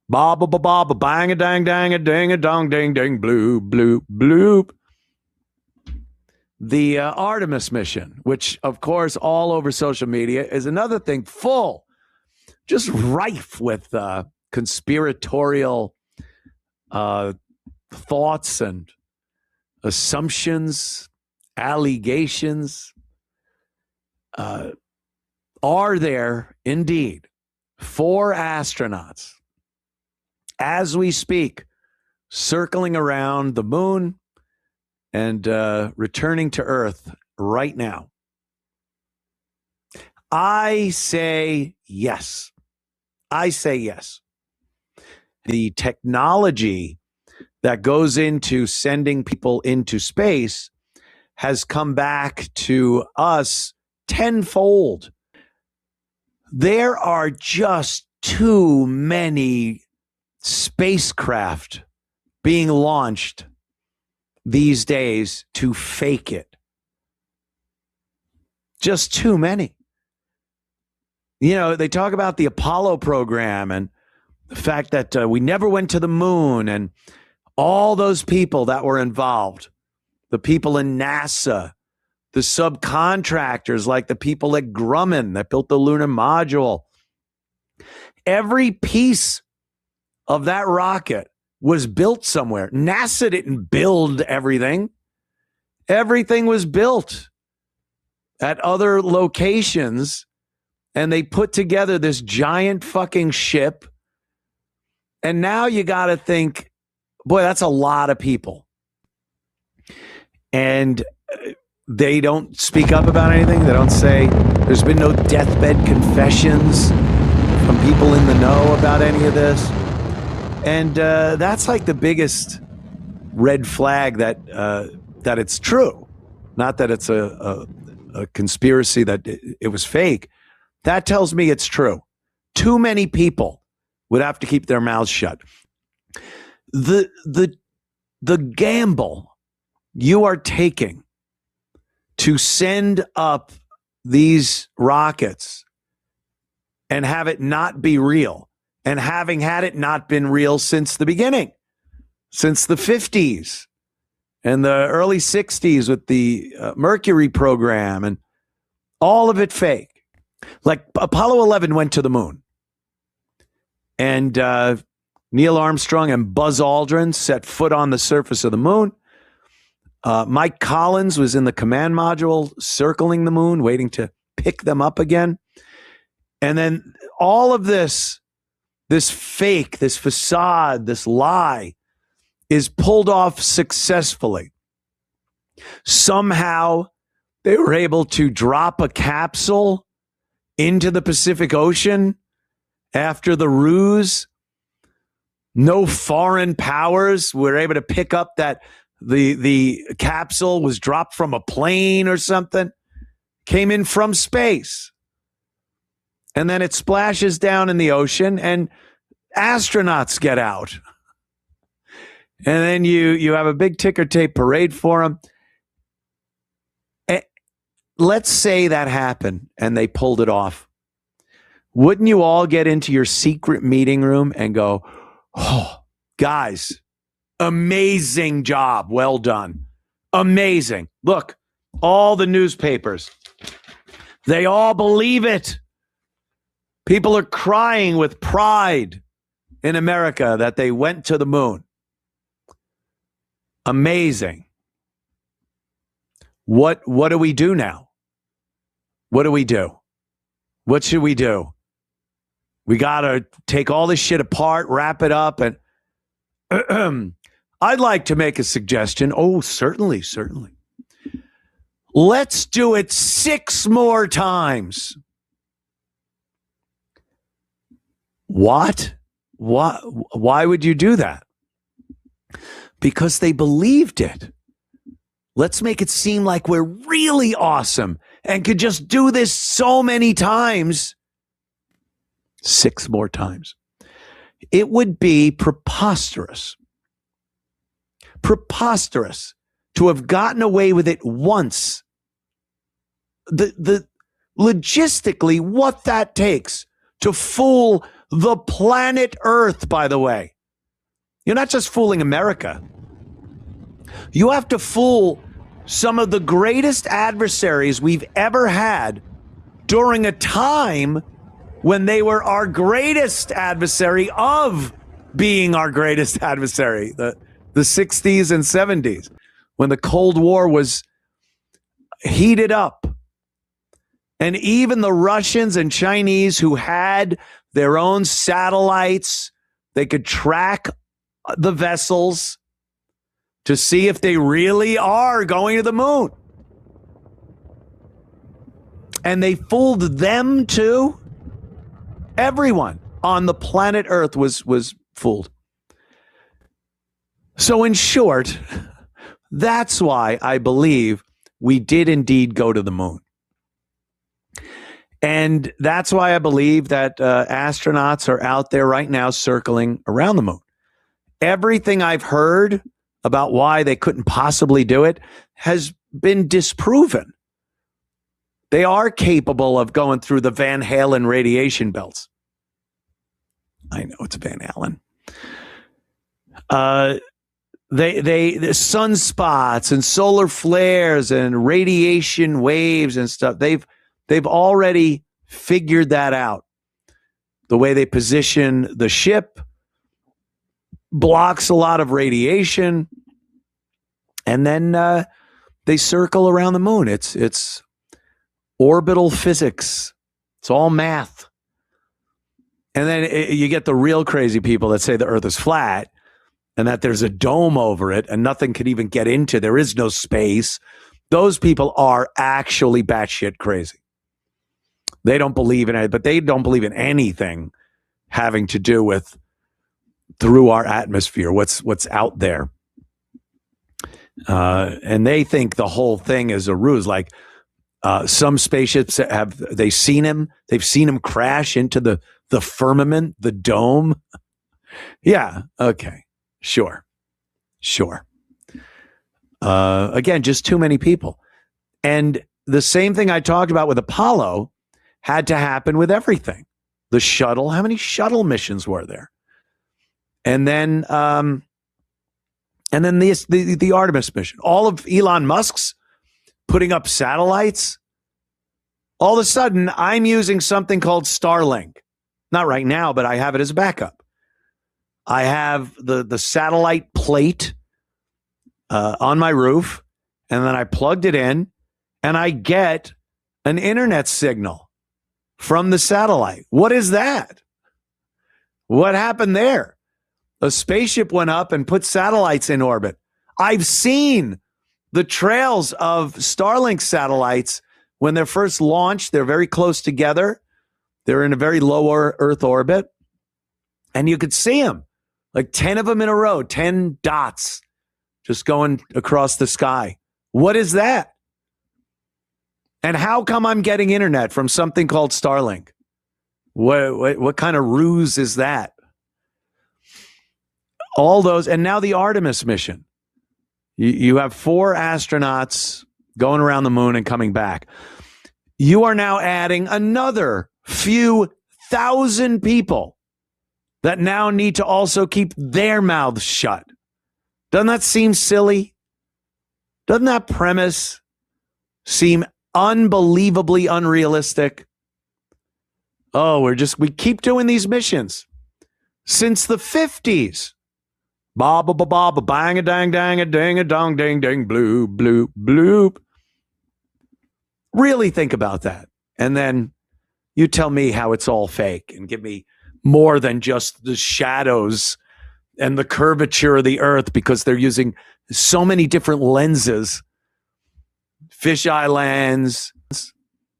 Ba ba ba ba ba bang a dang dang a ding a dong ding ding bloop bloop bloop. The Artemis mission, which of course all over social media, is another thing full, just rife with conspiratorial thoughts and assumptions, allegations. Are there indeed 4 astronauts as we speak circling around the moon and returning to Earth right now? I say yes. I say yes. The technology that goes into sending people into space has come back to us tenfold. There are just too many spacecraft being launched these days to fake it. Just too many. You know, they talk about the Apollo program and the fact that we never went to the moon and all those people that were involved, the people in NASA, the subcontractors like the people at Grumman that built the lunar module. Every piece of that rocket was built somewhere. NASA didn't build everything. Everything was built at other locations, and they put together this giant fucking ship. And now you got to think, boy, that's a lot of people. And they don't speak up about anything. They don't say, there's been no deathbed confessions from people in the know about any of this. And that's like the biggest red flag that it's true. Not that it's a conspiracy that it was fake. That tells me it's true. Too many people would have to keep their mouths shut. The gamble you are taking to send up these rockets and have it not be real, and having had it not been real since the beginning, since the 50s and the early 60s with the Mercury program, and all of it fake. Like Apollo 11 went to the moon, and Neil Armstrong and Buzz Aldrin set foot on the surface of the moon. Mike Collins was in the command module circling the moon, waiting to pick them up again. And then all of this fake, this facade, this lie is pulled off successfully. Somehow they were able to drop a capsule into the Pacific Ocean after the ruse. No foreign powers were able to pick up that the capsule was dropped from a plane or something, came in from space. And then it splashes down in the ocean and astronauts get out. And then you have a big ticker tape parade for them. Let's say that happened and they pulled it off. Wouldn't you all get into your secret meeting room and go, oh, guys, amazing job. Well done. Amazing. Look, all the newspapers, they all believe it. People are crying with pride in America that they went to the moon. Amazing. What do we do now? What do we do? What should we do? We got to take all this shit apart, wrap it up, and I'd like to make a suggestion. Oh, certainly. Let's do it 6 more times. What? Why would you do that? Because they believed it. Let's make it seem like we're really awesome and could just do this so many times. 6 more times. It would be preposterous to have gotten away with it once. The logistically, what that takes to fool the planet Earth, by the way. You're not just fooling America. You have to fool some of the greatest adversaries we've ever had during a time when they were our greatest adversary of being our greatest adversary, the 60s and 70s, when the Cold War was heated up. And even the Russians and Chinese who had their own satellites, they could track the vessels to see if they really are going to the moon. And they fooled them too. Everyone on the planet Earth was fooled. So in short, that's why I believe we did indeed go to the moon. And that's why I believe that astronauts are out there right now circling around the moon. Everything I've heard about why they couldn't possibly do it has been disproven. They are capable of going through the Van Halen radiation belts. I know it's Van Halen. The sunspots and solar flares and radiation waves and stuff. They've already figured that out. The way they position the ship blocks a lot of radiation, and then they circle around the moon. It's orbital physics. It's all math. And then you get the real crazy people that say the Earth is flat and that there's a dome over it and nothing could even get into. There is no space. Those people are actually batshit crazy. They don't believe in it, but they don't believe in anything having to do with through our atmosphere, what's out there. And they think the whole thing is a ruse. Like some spaceships they've seen him crash into the firmament, the dome. Yeah. Okay. Sure. Again, just too many people. And the same thing I talked about with Apollo had to happen with everything. The shuttle, how many shuttle missions were there? And then the Artemis mission. All of Elon Musk's putting up satellites. All of a sudden, I'm using something called Starlink. Not right now, but I have it as a backup. I have the satellite plate on my roof, and then I plugged it in, and I get an internet signal from the satellite. What is that? What happened there? A spaceship went up and put satellites in orbit. I've seen the trails of Starlink satellites when they're first launched. They're very close together. They're in a very low Earth orbit. And you could see them, like 10 of them in a row, 10 dots just going across the sky. What is that? And how come I'm getting internet from something called Starlink? What kind of ruse is that? All those, and now the Artemis mission. You have 4 astronauts going around the moon and coming back. You are now adding another few thousand people that now need to also keep their mouths shut. Doesn't that seem silly? Doesn't that premise seem unbelievably unrealistic? Oh, we keep doing these missions since the 50s. Ba ba ba ba ba bang a dang dang a ding a dong ding ding bloop bloop bloop. Really think about that. And then you tell me how it's all fake and give me more than just the shadows and the curvature of the Earth because they're using so many different lenses. Fisheye lens.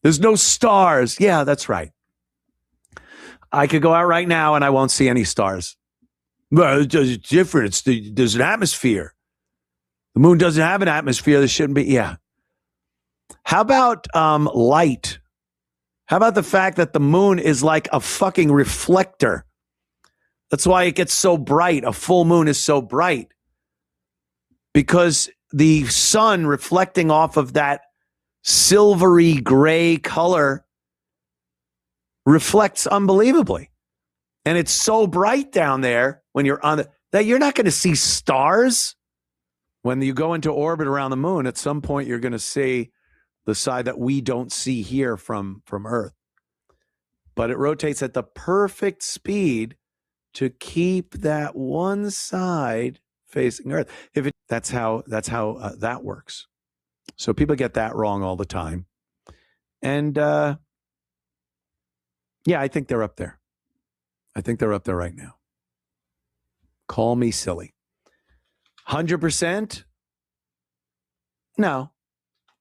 There's no stars. Yeah, that's right. I could go out right now and I won't see any stars. Well, it's different. There's an atmosphere. The moon doesn't have an atmosphere. There shouldn't be. Yeah. How about light? How about the fact that the moon is like a fucking reflector? That's why it gets so bright. A full moon is so bright. Because the sun reflecting off of that silvery gray color reflects unbelievably. And it's so bright down there when you're on that you're not going to see stars. When you go into orbit around the moon, at some point you're going to see the side that we don't see here from Earth. But it rotates at the perfect speed to keep that one side facing Earth. That's how that works. So people get that wrong all the time. And yeah, I think they're up there. I think they're up there right now. Call me silly. 100%? No.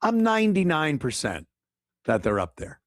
I'm 99% that they're up there.